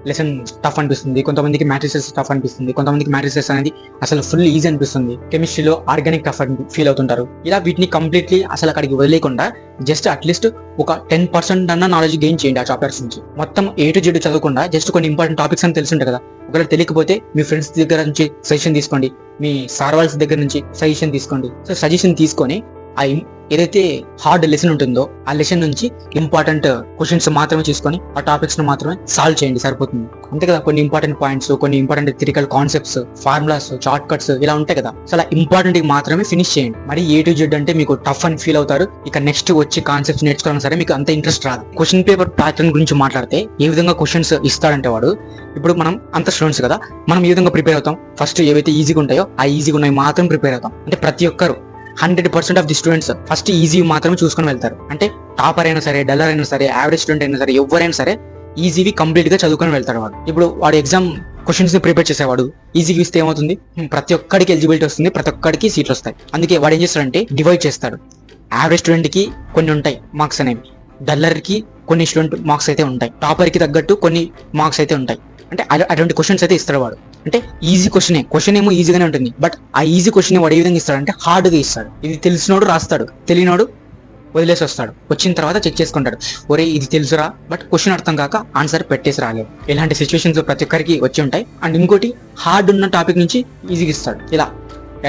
లెసన్ టఫ్ అనిపిస్తుంది, కొంతమందికి మ్యాట్రిసెస్ టఫ్ అనిపిస్తుంది, కొంతమందికి మ్యాట్రిసెస్ అనేది అసలు ఫుల్ ఈజీ అనిపిస్తుంది, కెమిస్ట్రీలో ఆర్గానిక్ టఫ్ అని ఫీల్ అవుతుంటారు. ఇలా వీటిని కంప్లీట్లీ అసలు అక్కడికి వదిలేకుండా జస్ట్ అట్లీస్ట్ ఒక 10% అన్న నాలెడ్జ్ గెయిన్ చేయండి ఆ చాప్టర్స్ నుంచి. మొత్తం A to Z చదవకుండా జస్ట్ కొన్ని ఇంపార్టెంట్ టాపిక్స్ అని తెలుసుంటాయి కదా, ఒకవేళ తెలియకపోతే మీ ఫ్రెండ్స్ దగ్గర నుంచి సజెషన్ తీసుకోండి, మీ సార్ వాళ్ళ దగ్గర నుంచి సజెషన్ తీసుకోండి. సో సజెషన్ తీసుకొని ఆ ఏదైతే హార్డ్ లెసన్ ఉంటుందో ఆ లెసన్ నుంచి ఇంపార్టెంట్ క్వశ్చన్స్ మాత్రమే తీసుకొని ఆ టాపిక్స్ ను మాత్రమే సాల్వ్ చేయండి, సరిపోతుంది. అంతే కదా, కొన్ని ఇంపార్టెంట్ పాయింట్స్, కొన్ని important theoretical concepts, formulas, short cuts ఇలా ఉంటాయి కదా, సో అలా ఇంపార్టెంట్ మాత్రమే ఫినిష్ చేయండి. మరి A to Z అంటే మీకు టఫ్ అని ఫీల్ అవుతారు. ఇక నెక్స్ట్ వచ్చి కాన్సెప్ట్స్ నేర్చుకోవాలన్నా సరే మీకు అంత ఇంట్రెస్ట్ రాదు. క్వశ్చన్ పేపర్ ప్యాటర్న్ గురించి మాట్లాడితే ఏ విధంగా క్వశ్చన్స్ ఇస్తాడంటే వాడు, ఇప్పుడు మనం అంత స్టూడెంట్స్ కదా, మనం ఏ విధంగా ప్రిపేర్ అవుతాం? ఫస్ట్ ఏవైతే ఈజీగా ఉంటాయో ఆ ఈజీగా ఉన్నాయి మాత్రం ప్రిపేర్ అవుతాం. అంటే ప్రతి ఒక్కరు 100% of the students first easy మాత్రమే చూసుకొని వెళ్తారు. అంటే టాపర్ అయినా సరే, డల్లర్ అయినా సరే, యావరేజ్ స్టూడెంట్ అయినా సరే, ఎవరైనా సరే ఈజీవి కంప్లీట్ గా చదువుకొని వెళ్తాడు వాడు. ఇప్పుడు వాడు ఎగ్జామ్ క్వశ్చన్స్ ని ప్రిపేర్ చేసేవాడు ఈజీగా ఇస్తే ఏమవుతుంది, ప్రతి ఒక్కడికి ఎలిజిబిలిటీ వస్తుంది, ప్రతి ఒక్కడికి సీట్లు వస్తాయి. అందుకే వాడు ఏం చేస్తాడంటే డివైడ్ చేస్తాడు. యావరేజ్ స్టూడెంట్ కి కొన్ని ఉంటాయి మార్క్స్ అనేవి, డల్లర్ కి కొన్ని స్టూడెంట్ మార్క్స్ అయితే ఉంటాయి, టాపర్ కి తగ్గట్టు కొన్ని మార్క్స్ అయితే ఉంటాయి. అంటే అటువంటి క్వశ్చన్స్ అయితే ఇస్తాడు వాడు. అంటే ఈజీ క్వశ్చన్ ఏమో ఈజీగానే ఉంటుంది, బట్ ఆ ఈజీ క్వశ్చన్ వాడు ఏ విధంగా ఇస్తాడంటే హార్డ్గా ఇస్తాడు. ఇది తెలిసినోడు రాస్తాడు, తెలియనోడు వదిలేసి వస్తాడు. వచ్చిన తర్వాత చెక్ చేసుకుంటాడు, ఒరే ఇది తెలుసురా బట్ క్వశ్చన్ అర్థం కాక ఆన్సర్ పెట్టేసి రాలేదు. ఇలాంటి సిచ్యువేషన్స్ ప్రతి ఒక్కరికి వచ్చి ఉంటాయి. అండ్ ఇంకోటి హార్డ్ ఉన్న టాపిక్ నుంచి ఈజీగా ఇస్తాడు,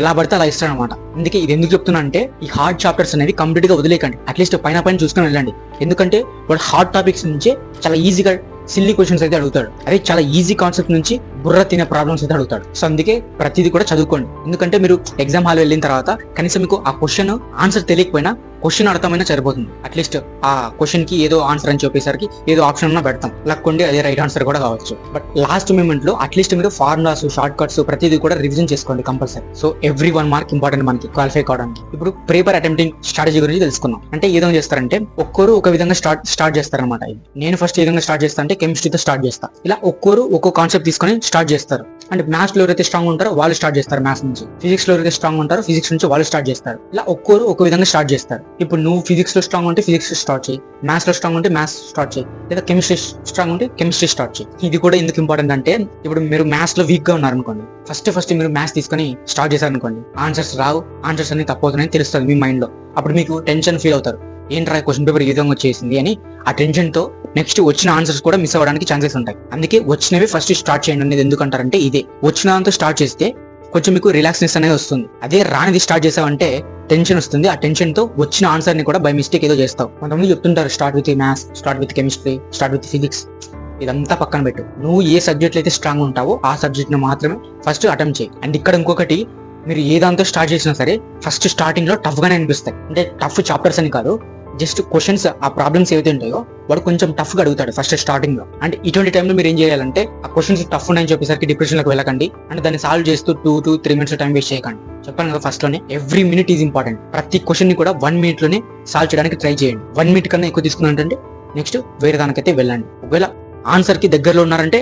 ఎలా పడితే అలా ఇస్తాడు అనమాట. అందుకే ఇది ఎందుకు చెప్తున్నా అంటే ఈ హార్డ్ చాప్టర్స్ అనేవి కంప్లీట్ గా వదిలేకండి, అట్లీస్ట్ పైన చూసుకొని వెళ్ళండి. ఎందుకంటే వాడు హార్డ్ టాపిక్స్ నుంచే చాలా ఈజీగా సిల్లీ క్వశ్చన్స్ అయితే అడుగుతాడు, అదే చాలా ఈజీ కాన్సెప్ట్ నుంచి బుర్ర తినే ప్రాబ్లమ్స్ అయితే అడుగుతాడు. సో అందుకే ప్రతిదీ కూడా చదువుకోండి. ఎందుకంటే మీరు ఎగ్జామ్ హాల్ వెళ్ళిన తర్వాత కనీసం మీకు ఆ క్వశ్చన్ ఆన్సర్ తెలియకపోయినా క్వశ్చన్ అర్థమైనా సరిపోతుంది. అట్లీస్ట్ ఆ క్వశ్చన్ కి ఏదో ఆన్సర్ అని చెప్పేసరికి ఏదో ఆప్షన్ ఉన్నా పెడతాం, లక్కుండి అదే రైట్ ఆన్సర్ కూడా కావచ్చు. బట్ లాస్ట్ మూమెంట్ లో అట్లీస్ట్ మీరు ఫార్ములాస్, షార్ట్ కట్స్ ప్రతిదీ కూడా రివిజన్ చేసుకోండి compulsory. So every 1 mark important మనకి క్వాలిఫై కావడానికి. ఇప్పుడు పేపర్ అటెంప్టింగ్ స్ట్రాటజీ గురించి తెలుసుకుందాం. అంటే ఏ విధంగా చేస్తారంటే ఒక్కరు ఒక విధంగా స్టార్ట్ చేస్తారనమాట. నేను ఫస్ట్ ఏ విధంగా స్టార్ట్ చేస్తా అంటే కెమిస్ట్రీతో స్టార్ట్ చేస్తా. ఇలా ఒక్కరు ఒక్కో కాన్సెప్ట్ తీసుకొని స్టార్ట్ చేస్తారు. అంటే మ్యాథ్స్ లో ఎవరైతే స్ట్రాంగ్ ఉంటారో వాళ్ళు స్టార్ట్ చేస్తారు మ్యాథ్స్ నుంచి, ఫిజిక్స్ లో ఎవరైతే స్ట్రాంగ్ ఉంటారో ఫిజిక్స్ నుంచి వాళ్ళు స్టార్ట్ చేస్తారు. ఇలా ఒక్కరు ఒక విధంగా స్టార్ట్ చేస్తారు. ఇప్పుడు నువ్వు ఫిజిక్స్ లో స్ట్రాంగ్ ఉంటే ఫిజిక్స్ స్టార్ట్ చేయి, మ్యాథ్స్ లో స్ట్రాంగ్ ఉంటే మ్యాథ్స్ స్టార్ట్ చేయి, లేదా కెమిస్ట్రీ స్ట్రాంగ్ ఉంటే కెమిస్ట్రీ స్టార్ట్ చేయి. ఇది కూడా ఎందుకు ఇంపార్టెంట్ అంటే ఇప్పుడు మీరు మ్యాథ్స్ లో వీక్ గా ఉన్నారనుకోండి, ఫస్ట్ మీరు మ్యాథ్స్ తీసుకొని స్టార్ట్ చేశారనుకోండి, ఆన్సర్స్ రావు, ఆన్సర్స్ అన్ని తప్పవుతున్నాయని తెలుస్తుంది మీ మైండ్ లో. అప్పుడు మీకు టెన్షన్ ఫీల్ అవుతారు, ఏంట్రా క్వశ్చన్ పేపర్ ఈ విధంగా వచ్చేసింది అని. ఆ టెన్షన్ తో నెక్స్ట్ వచ్చిన ఆన్సర్స్ కూడా మిస్ అవ్వడానికి ఛాన్సెస్ ఉంటాయి. అందుకే వచ్చినవి ఫస్ట్ స్టార్ట్ చేయండి అనేది ఎందుకంటారంటే ఇదే, వచ్చిన దాంతో స్టార్ట్ చేస్తే కొంచెం మీకు రిలాక్స్నెస్ అనేది వస్తుంది. అదే రానిది స్టార్ట్ చేసావంటే టెన్షన్ వస్తుంది, ఆ టెన్షన్ తో వచ్చిన ఆన్సర్ ని కూడా బై మిస్టేక్ ఏదో చేస్తావు. కొంతమంది చెప్తుంటారు start with maths, start with chemistry, start with physics. ఇదంతా పక్కన పెట్టు, నువ్వు ఏ సబ్జెక్ట్ అయితే స్ట్రాంగ్ ఉంటావో ఆ సబ్జెక్ట్ ని మాత్రమే ఫస్ట్ అటెంప్ట్ చేయి. అండ్ ఇక్కడ ఇంకొకటి, మీరు ఏ దాంతో స్టార్ట్ చేసినా సరే ఫస్ట్ స్టార్టింగ్ లో టఫ్ గానే అనిపిస్తాయి. అంటే టఫ్ చాప్టర్స్ అని కాదు, జస్ట్ క్వశ్చన్స్, ఆ ప్రాబ్లమ్స్ ఏవైతే ఉంటాయో వాడు కొంచెం టఫ్ గా అడుగుతాడు ఫస్ట్ స్టార్టింగ్ లో. అండ్ ఇటువంటి టైంలో మీరు ఏం చేయాలంటే ఆ క్వశ్చన్స్ టఫ్ ఉన్నాయని చెప్పేసరికి డిప్రెషన్ లోకి వెళ్ళకండి. అంటే దాన్ని సాల్వ్ చేస్తూ 2 to 3 minutes టైం వేస్ట్ చేయకండి. చెప్పాను కదా ఫస్ట్ లోనే, ఎవ్రీ మినిట్ ఈజ్ ఇంపార్టెంట్. ప్రతి క్వశ్చన్ ని కూడా 1 minute లోనే సాల్వ్ చేయడానికి ట్రై చేయండి. 1 minute కన్నా ఎక్కువ తీసుకున్నారంటే నెక్స్ట్ వేరే దానికైతే వెళ్ళండి. ఒకవేళ ఆన్సర్ కి దగ్గరలో ఉన్నారంటే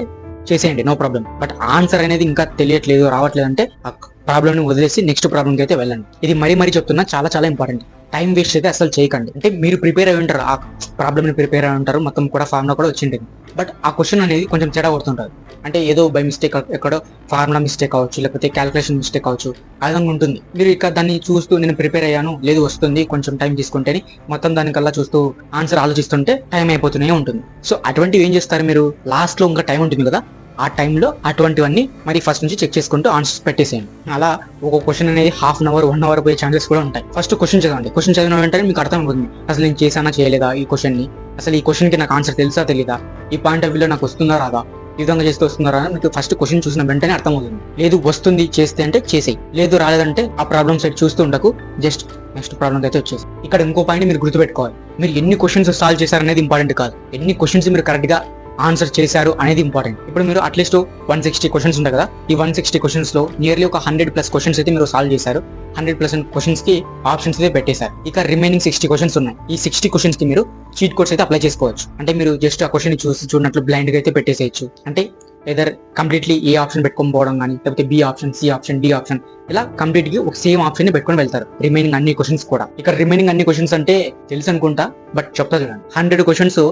చేసేయండి, నో ప్రాబ్లం. బట్ ఆన్సర్ అనేది ఇంకా తెలియట్లేదు, రావట్లేదు అంటే ఆ ప్రాబ్లమ్ ని వదిలేసి నెక్స్ట్ ప్రాబ్లమ్ కి అయితే వెళ్ళండి. ఇది మరీ చెప్తున్నా, చాలా ఇంపార్టెంట్. టైం వేస్ట్ అయితే అసలు చేయకండి. అంటే మీరు ప్రిపేర్ అయి ఉంటారు, ఆ ప్రాబ్లమ్ ని ప్రిపేర్ అయి ఉంటారు, మొత్తం కూడా ఫార్ములా కూడా వచ్చింటుంది. బట్ ఆ క్వశ్చన్ అనేది కొంచెం తేడా కొడుతుంటారు. అంటే ఏదో బై మిస్టేక్ ఎక్కడో ఫార్ములా మిస్టేక్ అవ్వచ్చు, లేకపోతే క్యాలిక్యులేషన్ మిస్టేక్ అవ్వచ్చు, ఆ విధంగా ఉంటుంది. మీరు ఇక దాన్ని చూస్తూ నేను ప్రిపేర్ అయ్యాను, లేదు వస్తుంది కొంచెం టైం తీసుకుంటేనే మొత్తం దానికల్లా చూస్తూ ఆన్సర్ ఆలోచిస్తుంటే టైం అయిపోతూనే ఉంటుంది. సో అటువంటివి ఏం చేస్తారు మీరు, లాస్ట్ లో ఇంకా టైం ఉంటుంది కదా, ఆ టైంలో అటువంటివన్నీ మరి ఫస్ట్ నుంచి చెక్ చేసుకుంటూ ఆన్సర్స్ పెట్టేసేయండి. అలా ఒక క్వశ్చన్ అనేది 1/2 hour 1 hour పోయే ఛాన్సెస్ కూడా ఉంటాయి. ఫస్ట్ క్వశ్చన్ చదవండి. క్వశ్చన్ చదివిన వెంటనే మీకు అర్థం అవుతుంది, అసలు నేను చేశానా చేయలేదా ఈ క్వశ్చన్ ని, అసలు ఈ క్వశ్చన్ కి నాకు ఆన్సర్ తెలుసా తెలీదా, ఈ పాయింట్ ఆఫ్ వ్యూలో నాకు వస్తుందా రాదా, ఈ విధంగా చేస్తే వస్తున్నారా అని మీకు ఫస్ట్ క్వశ్చన్ చూసిన వెంటనే అర్థమవుతుంది. లేదు వస్తుంది చేస్తే అంటే చేసేయి, లేదు రాలేదంటే ఆ ప్రాబ్లమ్ సైడ్ చూస్తూ ఉండకు, జస్ట్ నెక్స్ట్ ప్రాబ్లమ్ అయితే వచ్చేసి. ఇక్కడ ఇంకో పాయింట్ మీరు గుర్తుపెట్టుకోవాలి, మీరు ఎన్ని క్వశ్చన్స్ సాల్వ్ చేశారనేది ఇంపార్టెంట్ కాదు, ఎన్ని క్వశ్చన్స్ మీరు కరెక్ట్ గా ఆన్సర్ చేశారు అనేది ఇంపార్టెంట్. ఇప్పుడు మీరు అట్లీస్ట్ 160 క్వశ్చన్స్ ఉంటాయి కదా, ఈ 160 క్వశ్చన్స్ లో నియర్లీ ఒక 100+ క్వశ్చన్స్ అయితే మీరు సాల్వ్ చేశారు. 100% క్వశ్చన్స్ కి ఆప్షన్స్ అయితే పెట్టేశారు. ఇక రిమైనింగ్ 60 క్వశ్చన్స్ ఉన్నాయి. ఈ 60 క్వశ్చన్స్ కి మీరు చీట్ కోడ్స్ అయితే అప్లై చేసుకోవచ్చు. అంటే మీరు జస్ట్ ఆ క్వశ్చన్ చూసినట్లు బ్లైండ్ గా అయితే పెట్టేసేయచ్చు. అంటే ఏదర్ కంప్లీట్లీ ఏ ఆప్షన్ పెట్టుకొని పోవడం కానీ, లేకపోతే B option, C option, D option, ఇలా కంప్లీట్ గా ఒక సేమ్ ఆప్షన్ ని పెట్టుకొని వెళ్తారు రిమైనింగ్ అన్ని క్వశ్చన్స్ కూడా. ఇక్కడ రిమైనింగ్ అన్ని క్వశ్చన్స్ అంటే తెలుసు అనుకుంటా, బట్ చెప్తా చూడండి. 100 క్వశ్చన్స్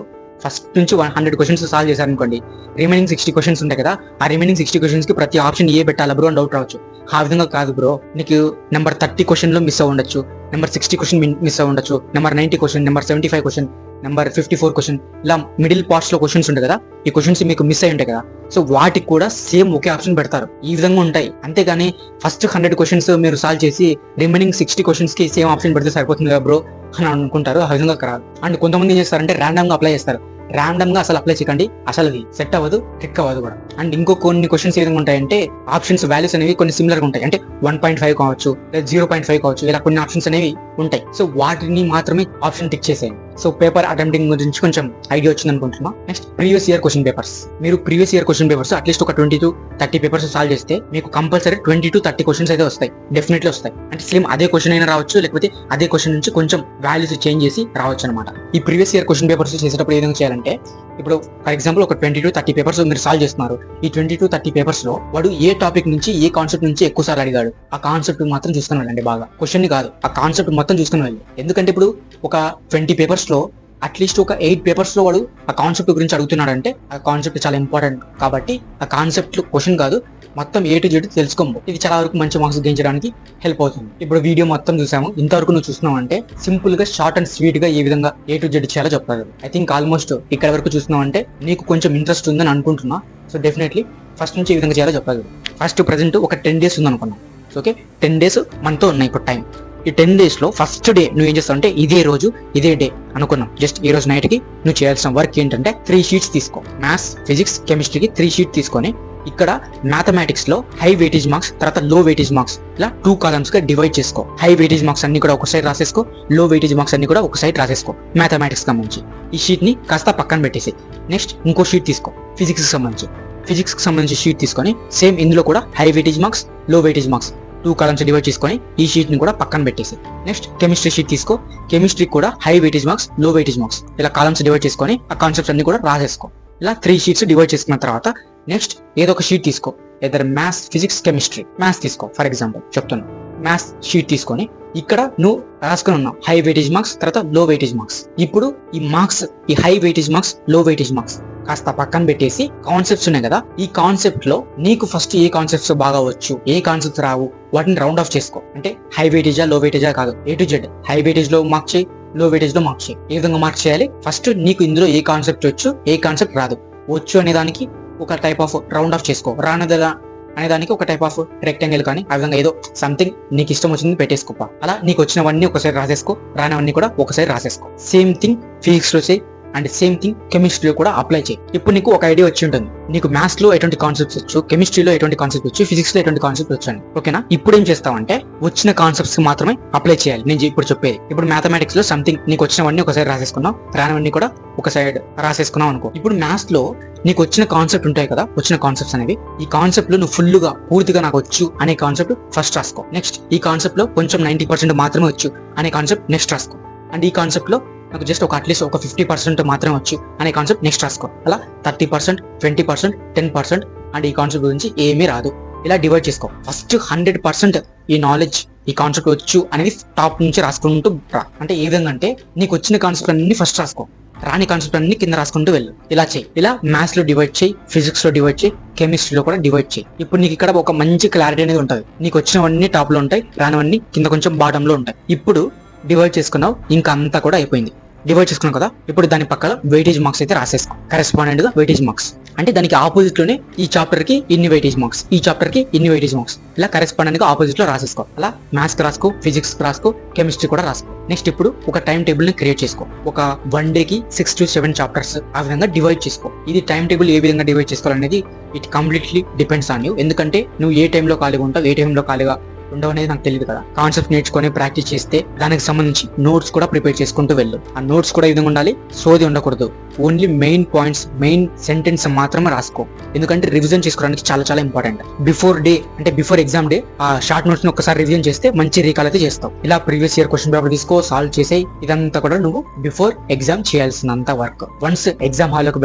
ఫస్ట్ నుంచి 100 క్వశ్చన్స్ సాల్వ్ చేశారనుకోండి, రిమైనింగ్ 60 క్వశ్చన్స్ ఉంటాయి కదా, ఆ రిమైనింగ్ 60 క్వశ్చన్స్ కి ప్రతి ఆప్షన్ ఏ పెట్టాలా బ్రో అని డౌట్ రావచ్చు. ఆ విధంగా కాదు బ్రో, నీకు నెంబర్ 30 క్వశ్చన్ లో మిస్ అవ్వ ఉండొచ్చు, నెంబర్ 60 క్వశ్చన్ మిస్ అవ్వ ఉండొచ్చు, number 90 question, number 75 question, number 54 question, ఇలా మిడిల్ పార్ట్స్ లో క్వశ్చన్స్ ఉంటాయి కదా, ఈ క్వశ్చన్స్ మీకు మిస్ అయి ఉంటాయి కదా, సో వాటికి కూడా సేమ్ ఒకే ఆప్షన్ పెడతారు. ఈ విధంగా ఉంటాయి. అంతేగాని ఫస్ట్ 100 క్వశ్చన్స్ మీరు సాల్వ్ చేసి రిమైనింగ్ 60 క్వశ్చన్స్ కి సేమ్ ఆప్షన్ పెడితే సరిపోతుంది కదా బ్రో అని అనుకుంటారు. ఆ విధంగా రాదు. అండ్ కొంతమంది ఏం చేస్తారంటే ర్యాండమ్ గా అప్లై చేస్తారు. ర్యాండమ్ గా అసలు అప్లై చేయకండి, అసలు అది సెట్ అవ్వదు, క్లిక్ అవ్వదు కూడా. అండ్ ఇంకో కొన్ని క్వశ్చన్స్ ఏ విధంగా ఉంటాయంటే ఆప్షన్స్ వాల్యూస్ అనేవి కొన్ని సిమిలర్ గా ఉంటాయి. అంటే 1.5 కావచ్చు, లేదా 0.5 కావచ్చు, ఇలా కొన్ని ఆప్షన్స్ అనేవి ఉంటాయి. సో వాటిని మాత్రమే ఆప్షన్ టిక్ చేసేయండి. సో పేపర్ అటెంప్టింగ్ గురించి కొంచెం ఐడియా వచ్చింది అనుకుంటున్నా. Next previous year question papers. మీరు previous year question papers at least ఒక 20 to 30 పేపర్స్ సాల్వ్ చేస్తే మీకు కంపల్సరీ 20 to 30 క్వశ్చన్స్ అయితే వస్తాయి, డెఫినెట్లీ వస్తాయి. అంటే సేమ్ అదే క్వశ్చన్ అయినా రావచ్చు, లేకపోతే అదే క్వశ్చన్ నుంచి కొంచెం వాల్యూస్ చేంజ్ చేసి రావచ్చు అనమాట. ఈ ప్రీవియస్ ఇయర్ క్వశ్చన్ పేపర్స్ చేసేటప్పుడు ఏ విధంగా చేయాలంటే, ఇప్పుడు ఫర్ ఎగ్జాంపుల్ ఒక 20 to 30 పేపర్స్ మీరు సాల్వ్ చేస్తున్నారు. ఈ 20 to 30 పేపర్స్ లో వాడు ఏ టాపిక్ నుంచి ఏ కాన్సెప్ట్ నుంచి ఎక్కువ సార్లు అడిగాడు, ఆ కాన్సెప్ట్ మాత్రం చూసుకుని వెళ్ళండి. బాగా క్వశ్చన్ కాదు, ఆ కాన్సెప్ట్ మొత్తం చూసుకుని వెళ్ళి. ఎందుకంటే ఇప్పుడు ఒక 20 పేపర్స్ లో అట్లీస్ట్ ఒక 8 పేపర్స్ లో వాడు ఆ కాన్సెప్ట్ గురించి అడుగుతున్నాడు అంటే ఆ కాన్సెప్ట్ చాలా ఇంపార్టెంట్. కాబట్టి ఆ కాన్సెప్ట్ క్వశ్చన్ కాదు, మొత్తం A to Z తెలుసుకోము. ఇది చాలా వరకు మంచి మార్క్స్ గెలించడానికి హెల్ప్ అవుతుంది. ఇప్పుడు వీడియో మొత్తం చూసాము, ఇంతవరకు నువ్వు చూస్తున్నావు అంటే సింపుల్ గా షార్ట్ అండ్ స్వీట్ గా ఏ విధంగా A to Z చేయాలో చెప్తారు. ఐ థింక్ ఆల్మోస్ట్ ఇక్కడ వరకు చూస్తున్నావు అంటే నీకు కొంచెం ఇంట్రెస్ట్ ఉందని అనుకుంటున్నా. సో డెఫినెట్లీ ఫస్ట్ నుంచి ఏ విధంగా చేయాలో చెప్తారు. ఫస్ట్ ప్రెసెంట్ ఒక 10 days ఉంది అనుకున్నాం. ఓకే, 10 days మనతో ఉన్నాయి ఇప్పుడు టైం. ఈ 10 days లో ఫస్ట్ డే నువ్వు ఏం చేస్తావు అంటే ఇదే రోజు ఇదే డే అనుకున్నాం. జస్ట్ ఈ రోజు నైట్ కి నువ్వు చేయాల్సిన వర్క్ ఏంటంటే 3 sheets తీసుకో. మ్యాథ్స్, ఫిజిక్స్, కెమిస్ట్రీకి 3 sheets తీసుకొని ఇక్కడ మ్యాథమెటిక్స్ లో హై వెయిటేజ్ మార్క్స్, తర్వాత లో వెయిటేజ్ మార్క్స్ ఇలా 2 columns గా డివైడ్ చేసుకో. హై వెయిటేజ్ మార్క్స్ అన్ని కూడా ఒక సైడ్ రాసేసుకో, లో వెయిటేజ్ మార్క్స్ అన్ని కూడా ఒక సైడ్ రాసేసుకో మ్యాథమెటిక్స్ సంబంధించి. ఈ షీట్ ని కాస్త పక్కన పెట్టేసి నెక్స్ట్ ఇంకో షీట్ తీసుకో ఫిజిక్స్ కి సంబంధించి. ఫిజిక్స్ కి సంబంధించి షీట్ తీసుకొని సేమ్ ఇందులో కూడా హై వెయిటేజ్ మార్క్స్, లో వెయిటేజ్ మార్క్స్ 2 columns డివైడ్ చేసుకొని ఈ షీట్ ని కూడా పక్కన పెట్టేసి నెక్స్ట్ కెమిస్ట్రీ షీట్ తీసుకో. కెమిస్ట్రీ కూడా హై వెయిటేజ్ మార్క్స్, లో వెయిటేజ్ మార్క్స్ ఇలా కాలమ్స్ డివైడ్ చేసుకొని ఆ కాన్సెప్ట్స్ అన్ని కూడా రాసేసుకో. ఇలా 3 sheets డివైడ్ చేసుకున్న తర్వాత నెక్స్ట్ ఏదో ఒక షీట్ తీసుకో. Either maths, physics, chemistry. Maths తీసుకో ఫర్ ఎగ్జాంపుల్ చెప్తున్నా. మ్యాథ్స్ షీట్ తీసుకొని ఇక్కడ నువ్వు రాసుకుని ఉన్నావు హై వెయిటేజ్ మార్క్స్, తర్వాత లో వెయిటేజ్ మార్క్స్. ఇప్పుడు ఈ మార్క్స్, ఈ హై వెయిటేజ్ మార్క్స్, లో వెయిటేజ్ మార్క్స్ కాస్త పక్కన పెట్టేసి కాన్సెప్ట్స్ ఉన్నాయి కదా, ఈ కాన్సెప్ట్ లో నీకు ఫస్ట్ ఏ కాన్సెప్ట్స్ బాగా వచ్చు, ఏ కాన్సెప్ట్స్ రావు వాటిని రౌండ్ ఆఫ్ చేసుకో. అంటే హై వెయిటేజా, లో వెయిటేజా కాదు, A to Z. High weightage లో మార్క్ చేయి, లో వెయిటేజ్ లో మార్క్ చేయి. ఏ విధంగా మార్క్ చేయాలి? ఫస్ట్ నీకు ఇందులో ఏ కాన్సెప్ట్ వచ్చు, ఏ కాన్సెప్ట్ రాదు. వచ్చు అనే దానికి ఒక టైప్ ఆఫ్ రౌండ్ ఆఫ్ చేసుకో, రానదా అనేదానికి ఒక టైప్ ఆఫ్ రెక్టాంగిల్ కానీ ఆ విధంగా ఏదో సంథింగ్ నీకు ఇష్టం వచ్చింది పెట్టేసుకోపా. అలా నీకు వచ్చినవన్నీ ఒకసారి రాసేసుకో, రానవన్నీ కూడా ఒకసారి రాసేసుకో. సేమ్ థింగ్ ఫిజిక్స్ లో చేయి అండ్ సేమ్ థింగ్ కెమిస్ట్రీలో కూడా అప్లై చేయి. ఇప్పుడు నీకు ఒక ఐడియా వచ్చి ఉంటుంది, నీకు మ్యాథ్స్ లో ఎటువంటి కాన్సెప్ట్స్ వచ్చు, కెమిస్ట్రీలో ఎటువంటి కాన్సెప్ట్ వచ్చు, ఫిజిక్స్ లో ఎటువంటి కాన్సెప్ట్ వచ్చు అని. ఓకేనా? ఇప్పుడు ఏం చేస్తావంటే వచ్చిన కాన్సెప్ట్స్ మాత్రమే అప్లై చేయాలి. నేను ఇప్పుడు చెప్పేది. ఇప్పుడు మ్యాథమెటిక్స్ లో సంథింగ్ నీకు వచ్చినవన్నీ ఒకసారి రాసేసుకున్నావు, రానవన్నీ కూడా ఒక సైడ్ రాసేసుకున్నావు అనుకో. ఇప్పుడు మ్యాథ్స్ లో నీకు వచ్చిన కాన్సెప్ట్ ఉంటాయి కదా, వచ్చిన కాన్సెప్ట్స్ అనేవి, ఈ కాన్సెప్ట్ లో నువ్వు ఫుల్ గా పూర్తిగా నాకు వచ్చు అనే కాన్సెప్ట్ ఫస్ట్ రాసుకో. నెక్స్ట్ ఈ కాన్సెప్ట్ లో కొంచెం 90% మాత్రమే వచ్చు అనే కాన్సెప్ట్ నెక్స్ట్ రాసుకో. అండ్ ఈ కాన్సెప్ట్ లో నాకు జస్ట్ ఒక అట్లీస్ట్ ఒక 50% మాత్రమే వచ్చు అనే కాన్సెప్ట్ నెక్స్ట్ రాసుకో. అలా 30%, 20%, 10% అండ్ ఈ కాన్సెప్ట్ గురించి ఏమీ రాదు ఇలా డివైడ్ చేసుకో. ఫస్ట్ 100% ఈ నాలెడ్జ్, ఈ కాన్సెప్ట్ వచ్చు అనేది టాప్ నుంచి రాసుకుంటూ రా. అంటే ఏ విధంగా అంటే నీకు వచ్చిన కాన్సెప్ట్ అన్ని ఫస్ట్ రాసుకో, రాని కాన్సెప్ట్ అన్ని కింద రాసుకుంటూ వెళ్ళు. ఇలా చేయి. ఇలా మ్యాథ్స్ లో డివైడ్ చేయి, ఫిజిక్స్ లో డివైడ్ చేయి, కెమిస్ట్రీలో కూడా డివైడ్ చేయి. ఇప్పుడు నీకు ఇక్కడ ఒక మంచి క్లారిటీ అనేది ఉంటుంది. నీకు వచ్చినవన్నీ టాప్ లో ఉంటాయి, రానివన్నీ కింద కొంచెం బాటమ్ లో ఉంటాయి. ఇప్పుడు డివైడ్ చేసుకున్నావు, ఇంకా అంతా కూడా అయిపోయింది. డివైడ్ చేసుకున్నావు కదా, ఇప్పుడు దాని పక్కన వెయిటేజ్ మార్క్స్ అయితే రాసేసుకో. కరెస్పాండెంట్ గా వెయిటేజ్ మార్క్స్ అంటే దానికి ఆపోజిట్ లోనే ఈ చాప్టర్ కి ఇన్ని వెయిటేజ్ మార్క్స్, ఈ చాప్టర్ కి ఇన్ని వెయిటేజ్ మార్క్స్ ఇలా కరెస్పాండెంట్ గా ఆపోజిట్ లో రాసేసుకో. అలా మ్యాథ్స్ కి రాసుకో, ఫిజిక్స్ కి రాసుకో, కెమిస్ట్రీ కూడా రాసుకో. నెక్స్ట్ ఇప్పుడు ఒక టైం టేబుల్ ని క్రియేట్ చేసుకో. ఒక 1 day కి 6 to 7 చాప్టర్స్ ఆ విధంగా డివైడ్ చేసుకో. ఇది టైం టేబుల్ ఏ విధంగా డివైడ్ చేసుకోవాలనేది it completely depends on you. ఎందుకంటే నువ్వు ఏ టైంలో ఖాళీగా ఉంటావు, ఏ టైంలో ఖాళీగా ఉండవు అనేది నాకు తెలియదు కదా. కాన్సెప్ట్ నేర్చుకొని ప్రాక్టీస్ చేస్తే దానికి సంబంధించి నోట్స్ కూడా ప్రిపేర్ చేసుకుంటూ వెళ్ళు. ఆ నోట్స్ కూడా ఈ విధంగా ఉండాలి, సోది ఉండకూడదు. Only main points, main sentence మాత్రమే రాసుకో. ఎందుకంటే రివిజన్ చేసుకోవడానికి చాలా చాలా ఇంపార్టెంట్. బిఫోర్ డే అంటే బిఫోర్ ఎగ్జామ్ డే ఆ షార్ట్ నోట్స్ ని ఒకసారి రివిజన్ చేస్తే మంచి రీకాల్ అయితే చేస్తావు. ఇలా ప్రీవియస్ ఇయర్ క్వశ్చన్ పేపర్ తీసుకో, సాల్వ్ చేసే. ఇదంతా కూడా నువ్వు బిఫోర్ ఎగ్జామ్ చేయాల్సినంత వర్క్. వన్స్ ఎగ్జామ్ హాల్లోకి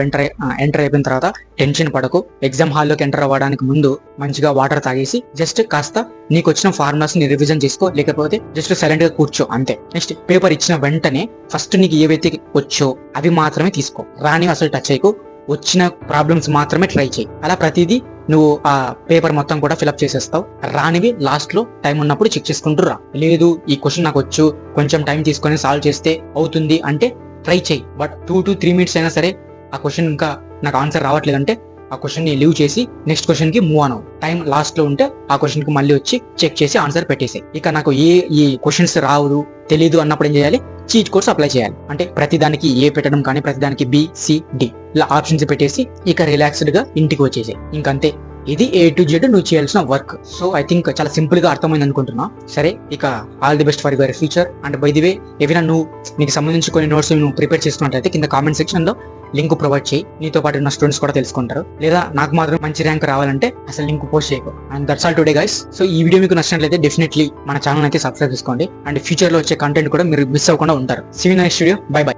ఎంటర్ అయిపోయిన తర్వాత టెన్షన్ పడకు. ఎగ్జామ్ హాల్లోకి ఎంటర్ అవ్వడానికి ముందు మంచిగా వాటర్ తాగేసి జస్ట్ కాస్త నీకు వచ్చిన ఫార్ములాస్ ని రివిజన్ చేసుకో, లేకపోతే జస్ట్ సైలెంట్ గా కూర్చో అంతే. నెక్స్ట్ పేపర్ ఇచ్చిన వెంటనే ఫస్ట్ నీకు ఏవైతే వచ్చో అవి మాత్రమే తీసుకో, రాని అసలు టచ్ చేయకు. వచ్చిన ప్రాబ్లమ్స్ మాత్రమే ట్రై చేయి. అలా ప్రతిదీ నువ్వు ఆ పేపర్ మొత్తం కూడా ఫిల్అప్ చేసేస్తావు. రానివి లాస్ట్ లో టైం ఉన్నప్పుడు చెక్ చేసుకుంటూ రా. లేదు ఈ క్వశ్చన్ నాకు వచ్చు, కొంచెం టైం తీసుకొని సాల్వ్ చేస్తే అవుతుంది అంటే ట్రై చేయి. బట్ 2 to 3 minutes అయినా సరే ఆ క్వశ్చన్ ఇంకా నాకు ఆన్సర్ రావట్లేదంటే ఆ క్వశ్చన్ ని లీవ్ చేసి నెక్స్ట్ క్వశ్చన్ కి మూవ్ అను. టైం లాస్ట్ లో ఉంటే ఆ క్వశ్చన్ కి మళ్ళీ వచ్చి చెక్ చేసి ఆన్సర్ పెట్టేసి. ఇక నాకు ఈ క్వశ్చన్స్ రావు తెలీదు అన్నప్పుడు ఏం చేయాలి? చీట్ కోడ్స్ అప్లై చేయాలి. అంటే ప్రతి దానికి ఏ పెట్టడం కానీ ప్రతి దానికి B, C, D ఇలా ఆప్షన్స్ పెట్టేసి ఇక రిలాక్స్డ్ గా ఇంటికి వచ్చేసి ఇంకంతే. ఇది A to Z నువ్వు చేయాల్సిన వర్క్. సో ఐ థింక్ చాలా సింపుల్ గా అర్థమైంది అనుకుంటున్నా. సరే, ఇక all the best for your future. And by the way, ఏమైనా నువ్వు నీకు సంబంధించి కొన్ని నోట్స్ నువ్వు ప్రిపేర్ చేసుకున్నట్లయితే కింద కామెంట్ సెక్షన్ లో లింక్ ప్రొవైడ్ చేయి. నీతో పాటు ఉన్న స్టూడెంట్స్ కూడా తెలుసుకుంటారు. లేదా నాకు మాత్రం మంచి ర్యాంక్ రావాలంటే అసలు లింక్ పోస్ట్ చేయకు. And that's all today guys. So ఈ వీడియో మీకు నచ్చినట్లయితే డెఫినెట్లీ మన ఛానల్ అయితే సబ్స్క్రైబ్ చేసుకోండి. అండ్ ఫ్యూచర్ లో వచ్చే కంటెంట్ కూడా మీరు మిస్ అవ్వకుండా ఉంటారు. See you next video. Bye by.